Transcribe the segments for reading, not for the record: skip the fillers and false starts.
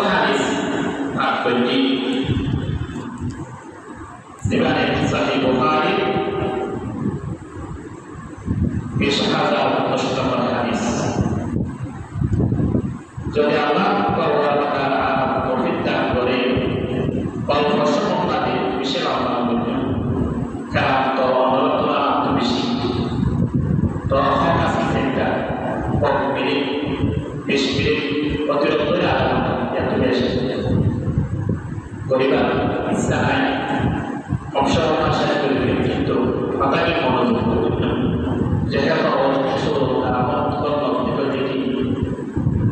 hadis Al-Fajri Sebab Sahih Bukhari Bishahada Mustafar hadis Jadi Allah bahwa perkara Mufiddah boleh bahwa semua tadi bisa lakukannya kalau Allah tu bisa toh kasih senda pemilik bismillah waktu itu ada yang tu biasa Goriba Israel option masa itu makanya mau jadi kalau suruh dalam kalau jadi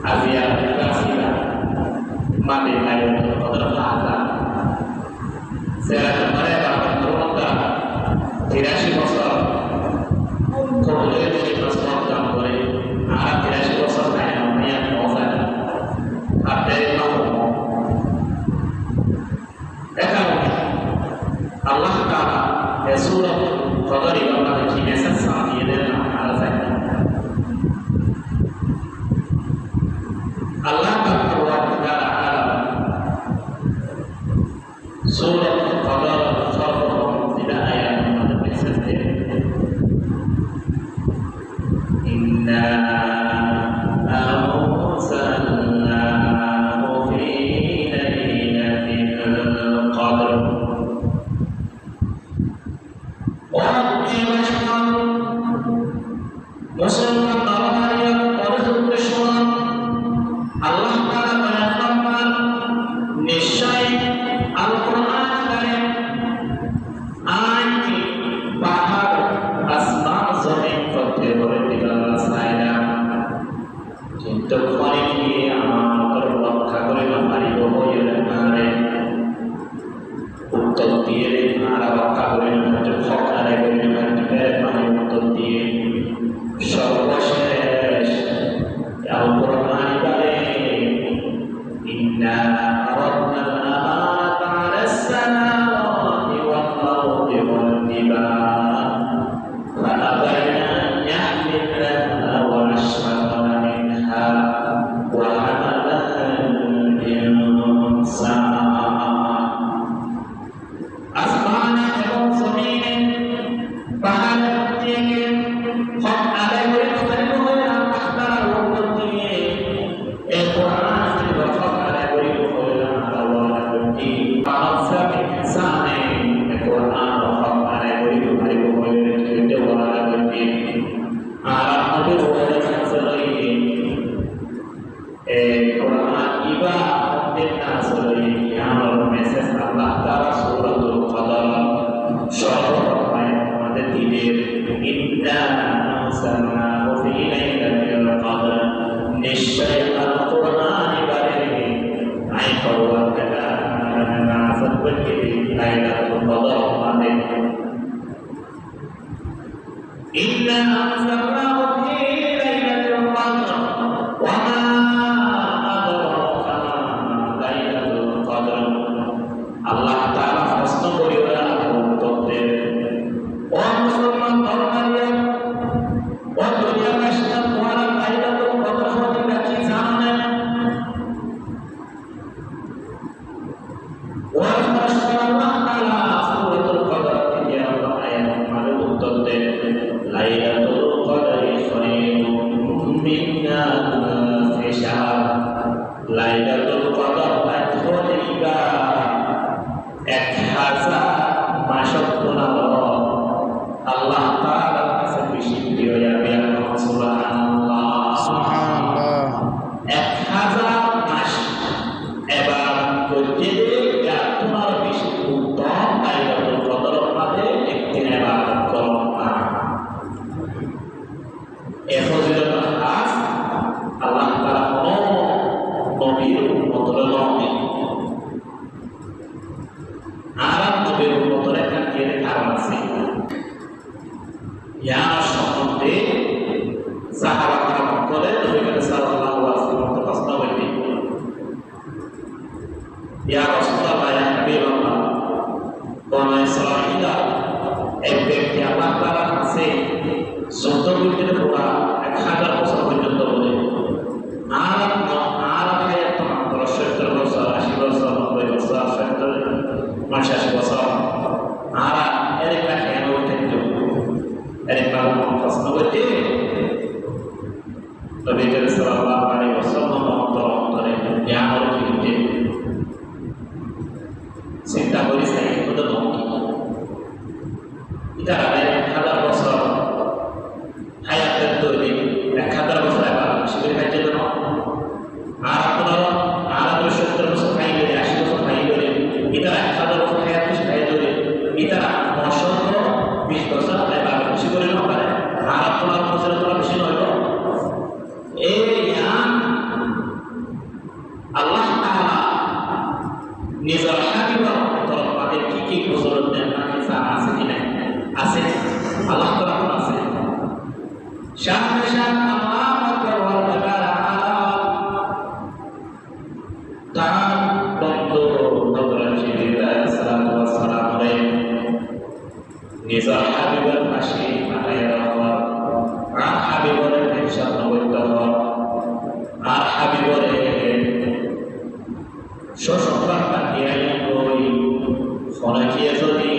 Asia Asia mati lain terhadap saya kemarin akan terungkap tidak sih masalah kemudian jadi masalah yang boleh tidak sih masalah yang namanya masalah ada yang mau Allah Taala ya surah Qadar yang ada di mesej saat ini adalah alasan Allah Taala surah Qadar tidak ayat yang ada mesej Inna arsalnahu fi lailatul qadr Allah Ta'ala berfirman niscaya Al-Quran dari ayat bahar asma zamin fakir di dalam saya cinta kali amal terbuat kagak hari bohong yang ada untuk diri ada kagak yang terhok ada yang terhok untuk diri সর্বশেষ আল-কুরআন বলে ইন্না আরাদনা al-amanata 'ala as-samawati wal-ardi wal-jibal fa-abayna an yahmilnaha wa ashfaqna minha wa hamalaha al-insan আসমানে এবং জমিনে পাহাড় থেকে হক আদায় করে প্রচারিত হয়ে আপনারা উপর দিয়ে এই কোরআন থেকে হক আদায় করে হয়ে আল্লাহ কি পাঁচটা ইনসানে এই কোরআন হক আদায় করে হয়ে যেতে বলা লাগে আর আমাদের ওখানে আসলে এই কোরআন ইবা আমাদের আসলে আমার মেসেজ আল্লাহ তাআলা সূরাতুল কদর সর্বপ্রথম আমাদের দিনের ইন্না আরসালনাহু ফি লাইলাতিল কদর নিশ্চয় আল-কুরআন বারে আই ফরওয়ার্ড করা নাযিল করতে লাইলাতুল কদর আমাদের ইন্না আরসালনাহু ফি লাইলাতিল কদর ওয়া মা আদরাকা মা লাইলাতুল কদর আল্লাহ তাআলা প্রশ্ন করিয়া উত্তরদের ও মুসলমান ধর্মাবলম্বী ও দুনিয়াবাসী তোমরা লাইলাতুল কদর সম্পর্কে কি জানো না ও আল্লাহ তাআলা সূরাতুল কদর থেকে আয়াত মানে উত্তর দেন লাইলাতুল কদরি খায়রুম মিন আলফি শাহর লাইলাতুল কদর আত্মদিবা 1000 মাসের তুলনায় আল্লাহ তাআলার কাছে বেশি প্রিয় যাবে সুবহানাল্লাহ সুবহানাল্লাহ 1000 মাস এবার করতে যা তোমার বেশি উত্তম লাইলাতুল কদর মাঝে একটি ইবাদত করো না এই ফজিলতের কাজ আল্লাহ তাআলা নবীর উম্মতের নবী আরাম নবীর উম্মতের একটা কারণ আছে ইয়া সম্বন্ধে সাহাবারা বলে নবী সাল্লাল্লাহু আলাইহি ওয়াসাল্লাম প্রশ্ন করলেন ইয়া রাসূলুল্লাহ ইয়া হাবিবাল্লাহ কোন ইসরাঈলা এক ব্যক্তি আল্লাহ তাআলার কাছে 14 দিনের পুরা 1000 বছর পর্যন্ত বলে আর হায়াত মাত্র 70 50 বছর আর এরকম কেন উঠেছিল এরকম প্রশ্ন করতে নবী করিম সাল্লাল্লাহু আলাইহি ওয়াসাল্লাম অন্তরে জ্ঞান অর্জিত চিন্তা করেছে কত নকি এটা 1000 বছর হায়াতের তৈরি 1000 বছর আবার শিবির কাজে জন্য আর আপনারা আর 70 বছর খাই ধরে 80 বছর খাই ধরে এটা 1000 বছর হায়াত বেশি খাই ধরে এটা 920 বছর আবার খুশি করে না পারে আর আপনারা বছরের তোলা বেশি নয় তো এই জ্ঞান আল্লাহ তাআলা নিজের হাবিবের তরফ থেকে কি গোসল দেন না কিছু আছে কি না আছে আল্লাহ তাআলা কোন আছে শান আল্লাহ ওয়া তাআলা তার বন্ধু হযরত জিবরিল আলাইহিস সালাম নিজের হাবিবের পাশে পাঠাইয়া রাখা আর হাবিবের হিসাব নবত আর হাবিবের সশস্ত্র পাঠিয়ে কই ফলাকিয়ে যদি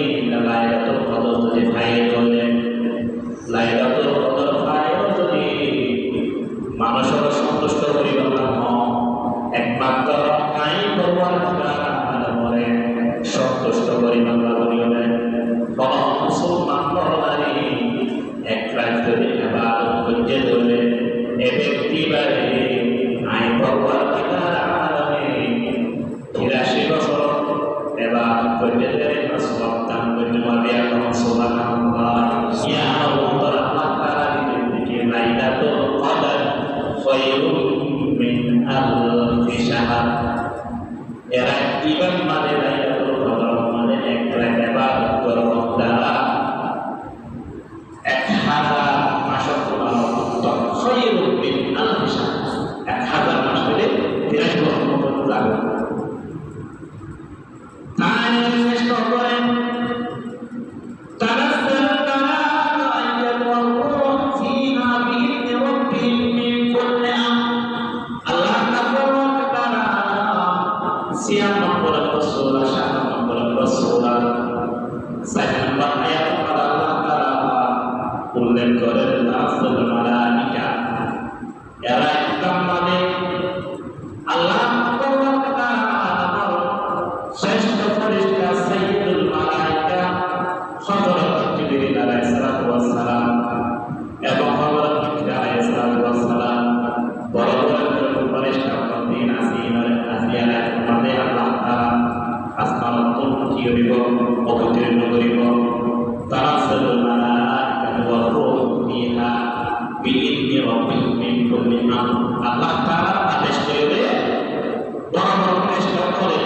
লাইলাতুল কদর যদি পাই গলে লাইলাতুল কদর পাই যদি মানুষের সন্তুষ্ট করিব না একমাত্র কাই ভগবান বলে সন্তুষ্ট করিব না বলিবে কোন মুসলমান বলারি এক রাত যদি ইবাদত করতে ধরে এ ব্যক্তি বারে আই ভগবান আলামে 83 বছর ইবাদত করতে ধরে সওয়াব দান করতে পারবে এখন সুবহানাল্লাহ ইয়া আল্লাহ তাআলা দিকে লাইলাতুল কদর খায়রুম মিন আলফি শাহর এরা ইবাদত মানে লাইলাতুল কদর মানে এক রাত ইবাদত করব দ্বারা 1000 মাস উত্তম খায়রুম মিন আলফি শাহর 1000 মাস হলে 83 বছর মতো লাগবে তাই চেষ্টা করেন তানাজ্জাল কালাম আয়াত ওয়াল রূহ ফিহা বিইذن রাব্বিহিম মিন কুল্লি আমর আল্লাহ তাআলা সিয়াম নম্বর সূরা 7 নম্বর সূরা 7 নম্বর আয়াত আল্লাহ তাআলা উল্লেখ করেন তানাজ্জাল মালাইকা এরা একদম মানে আল্লাহ শ্রেষ্ঠ ফেরেশতা সাইয়্যিদুল মালায়েকা হযরত জিবরিল আলাইহিস সালাম এবং হযরত মিকাঈল আলাইহিস সালাম বড় বড় ফেরেশতা দিন আসিয়ানা মানে আল্লাহ তাআলা আসমানত উঠিয়ে দিব অবতীর্ণ করিব তানাজ্জালুল মালায়েকা ওয়া রূহ ফিহা বিইذনি রাব্বিহিম মিন কুল্লি আমর আল্লাহ তাআলা আদেশ করিবে বড় বড় ফেরেশতা করে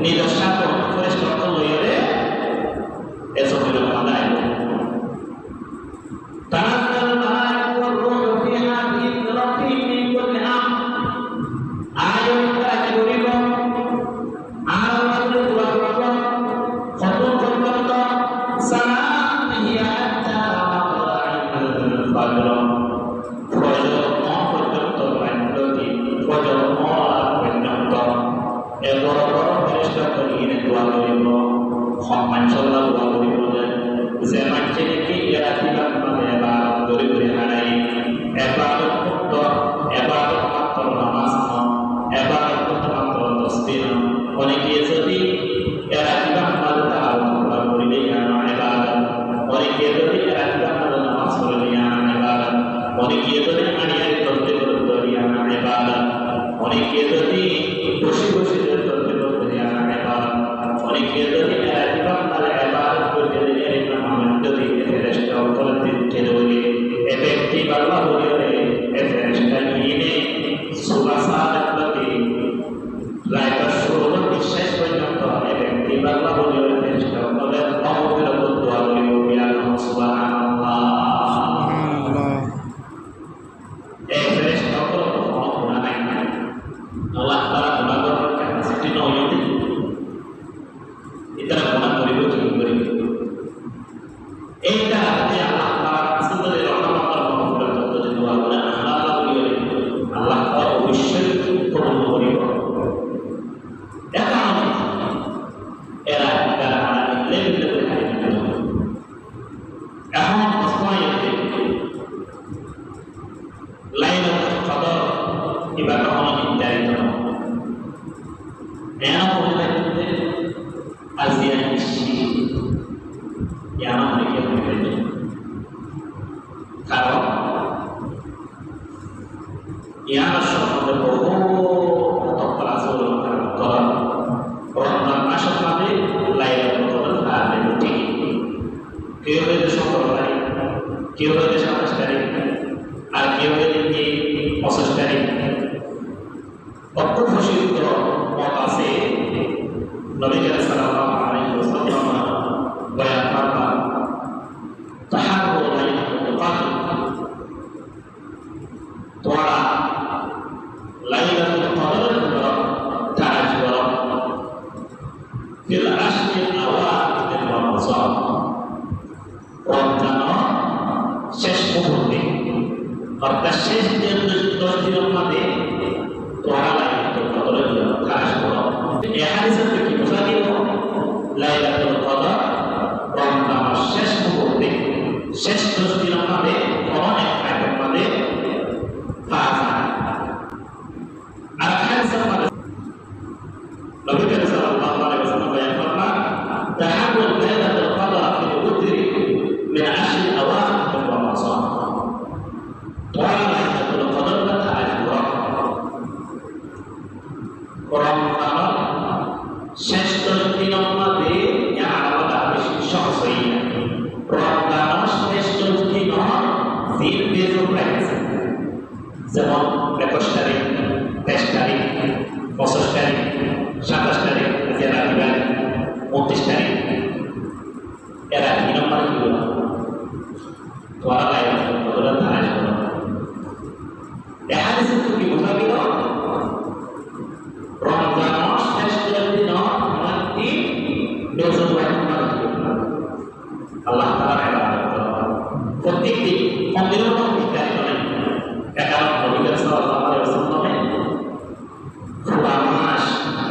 নিদর্শন ফেরেশতা লইরে এসবের মালায়েকা তানাজ্জালুল মালায়েকা ওয়া রূহ ফিহা বিইذনি রাব্বিহিম মিন কুল্লি আমর আয়াত কাজ করিব আর আমাদের দোয়া করব খতম পর্যন্ত সালাম হিয়া হাত্তা মাতলাইল ফাজর ফজর পর্যন্ত পর্যন্ত ফজর পর্যন্ত এরপর ফেরেশতা করিয়ে দোয়া করিব সম্মান সাল্লাহ দোয়া করিব যে মানছে কি ইরাতিবাদ মানে ইবাদত করে করে হারাই ইবাদত মুক্ত ইবাদত মাত্র নামাজ না ইবাদত মাত্র তাসবিহ না অনেকে যদি ইরাতিবাদ মানে তাআলা করিলে না ইবাদত অনেকে যদি ইরাতিবাদ মানে নামাজ পড়লে না ইবাদত অনেকে যদি আনিয়ার করতে করতে না ইবাদত অনেকে যদি বসে বসে করতে করতে না ইবাদত অনেকে যদি ইবাদত মানে ইবাদত করতে এরকম আমল যদি ফেরেশতা করতে দেবে এ ব্যক্তি আল্লাহ বলে এ ফেরেশতা নিয়ে সুবহানাল্লাহি লাইকা শুরু শেষ পর্যন্ত এ ব্যক্তি আল্লাহ বলে ফেরেশতা বলে আল্লাহর দোয়া করিব ইয়া সুবহানাল্লাহ সুবহানাল্লাহ এ ফেরেশতা কোনো নাই আল্লাহ Yang mulai dari Asia ini, yang mereka berbeda. Kalau yang masuk berbohong atau perasaan kalau orang masuk nanti lain betul ada bukti. Kau itu soal lain, kau itu sama sekali, kau itu proses sekali. Waktu musyrik itu mengasi Nabi kita sallallahu alaihi wasallam bayangkan taharul lailatul qadr tuara lailatul qadr ta'ajjal fil ashr awal min Ramadan Ramadan শেষ মুহূর্তে অর্থাৎ শেষ যে 10 দিনের মধ্যে তোরা লাইলাতুল কদরের জন্য খাস করো এই হাদিসের কি বোঝা গেল লাইলাতুল কদর রমজানের শেষ মুহূর্তে শেষ 10 দিনের মধ্যে অনেক আয়াতের মধ্যে পাওয়া যায় আর হাদিসের মধ্যে নবী করিম সাল্লাল্লাহু আলাইহি ওয়াসাল্লাম বয়ান করলেন তাহাবুল লাইলাতুল কদর ফিল উদ্রি মিন আশর আওয়াম মিন রমাদান তোরা লাইলাতুল কদর Ramadan শেষ 10 দিনের মধ্যে আমরা বেশি সহজ হই না Ramadan শেষ 10 দিন দিন বেজো প্রাইস যেমন 21 তারিখ 23 তারিখ 25 তারিখ 27 তারিখ জেলা দিবেন 29 তারিখ এরা কি নম্বর কি হলো তোরা লাইলাতুল কদর তারাজ করো এই হাদিসে কি বোঝা গেল Ramadan শেষ 10 দিন মধ্যে বেজো আল্লাহ তাআলা ইবাদত করো প্রত্যেকটি মন্দিরের মধ্যে বিস্তারিত নেই কারণ নবী সাল্লাল্লাহু আলাইহি ওয়াসাল্লাম পুরা মাস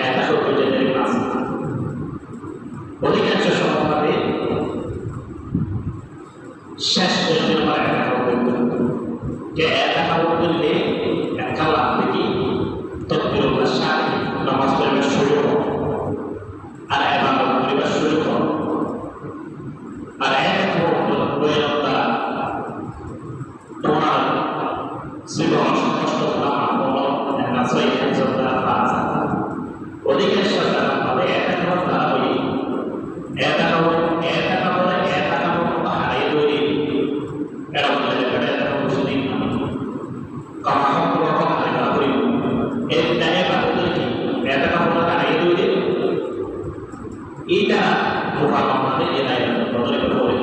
এটা হচ্ছে যে মাস অধিকাংশ সময়ে শেষ দিনের পর একটা করতে যে একটা করলে একটা লাভ দেখি তকবীরুল্লাহ সাথে নামাজ পড়া শুরু করো আর ইবাদত করা শুরু করো আর একটা বইয়ের দ্বারা তোমার জীবন কষ্ট নামা বলো একটা সহি হাদিসের দ্বারা পাওয়া অধিকাংশ তারা একটা কথা দ্বারা বলি একটা হারাই তৈরি এরা বলে এটা মুসলিম কারণ কথা হারাই করি এর দায়ে বাদতে কি এটা কথা হারাই তৈরি এটা মুখা আমাদের এরাই বদলে করে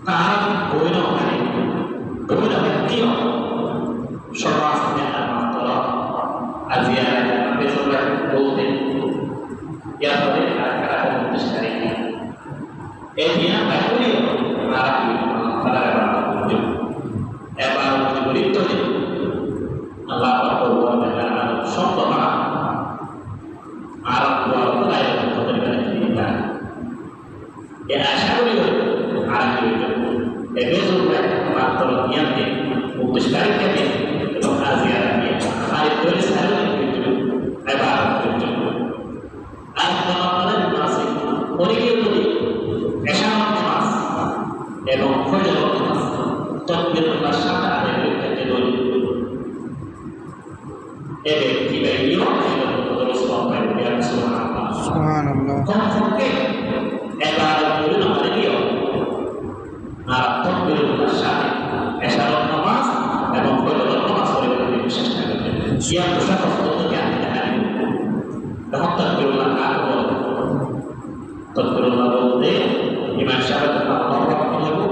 কারণ বইন ওখানে বইন ব্যক্তিও সর্বাস্তে মাত্র আজিয়া বেসরকার বলতে ইয়াতে আকারা প্রতিষ্ঠানে এই নিয়ে বাইরে মারা কি তারা বলতে এবার গরিব তো আল্লাহ পাক বলেন সম্ভব না আর আল্লাহ তাদের কাছে দিতে এ আশা করি আর কি এই বেসরকার মাত্র নিয়মে প্রতিষ্ঠানে থেকে এবং আজিয়া দিয়ে আর দলে সারা এবার এবং তকবীরুল্লাহ সাথে আদায় করতে বলি এই ব্যক্তি বাইরেও সুবহানাল্লাহ কমপক্ষে এবার বলুন আমাদেরও আর তকবীরুল্লাহ সাথে এশারাত নামাজ এবং ফজরের নামাজ পড়ে চেষ্টা করতে ইয়া পোশাক পদ্ধতি আমি দেখাই তখন তকবীরুল্লাহ কাকে বলে তকবীরুল্লাহ বলতে ইমাম সাহেব আল্লাহু আকবার বলবো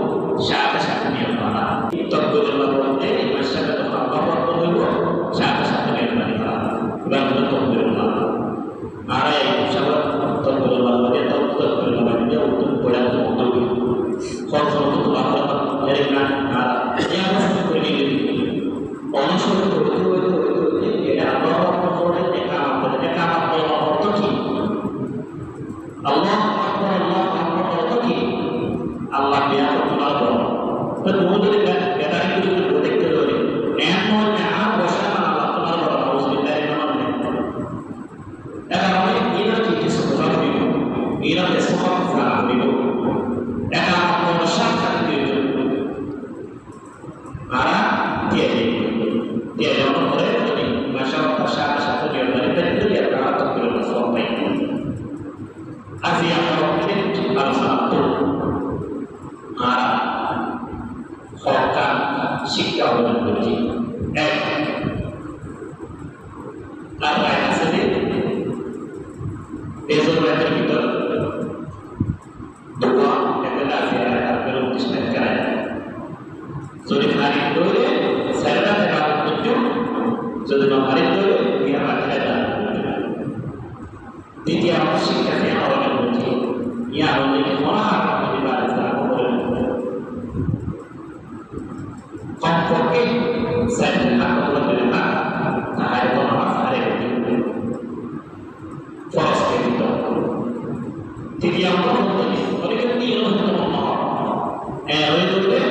সাথে সাথে নিয়ম করা তকবীরুল্লাহ বলতে ইমাম সাহেব আল্লাহু আকবার বলবো সাথে সাথে নিয়ম করা এবং তকবীরুল্লাহ আর এই সাহেব তকবীরুল্লাহ বলতে তকবীরুল্লাহ বলতে উত্তর পড়া তো বলবো সব তো আল্লাহ এর গান আর এই অবস্থা করে নিয়ে অনুসরণ করতে এটা আল্লাহু আকবার বলে একামত অর্থ কি আল্লাহু আকবার অর্থ কি আল্লাহ বিয়া তোমার বড় তো তুমি যদি বেদারি কিছু দেখতে পারে এমন না বসা আল্লাহ তোমার বড় মুসলিমদের তার বাইরে আছে যে এজোর রাতের ভিতর দোয়া একেলা আছে আর পেরো কৃষ্ণের করায় যদি খালি দৌড়ে সাইডা থেকে করতে যদি না খালি দৌড়ে ইয়া রাখলে না দ্বিতীয় শিক্ষা থেকে আমাদের মধ্যে ইয়া আমাদের মহান পরিবার আছে কমপক্ষে সাইডে হাত বদলে না তাহলে কোনো মাসারে ফরজ কে দিত তৃতীয় মধ্যে অনেকের নিয়ম হতো না ওই দৌড়ে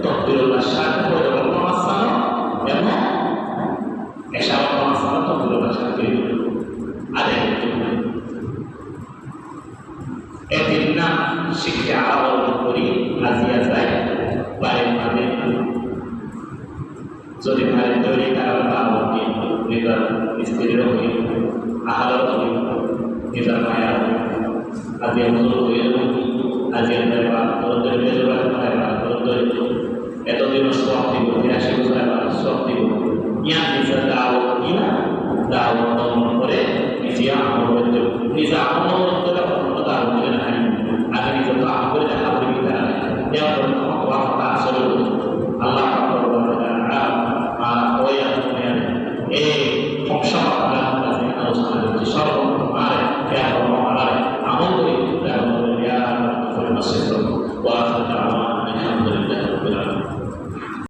তকবিরুল্লাহ শাহ করে মাসানো এবং এশারা মাসানো তকবিরুল্লাহ শাহ করে আদায় করতে হবে এটির নাম শিক্ষা আবরণ করি আজিয়া যায় বাড়ির মানে যদি বাড়ির তৈরি তারা বাবু নিজের স্ত্রীর হই আহার হই নিজের মায়া হই আজিয়া মজুর হয়ে আজিয়া দেবা তরুণ এতদিন সব দিব 83 বছর সব দিব ইয়া নিজের দাও ইয়া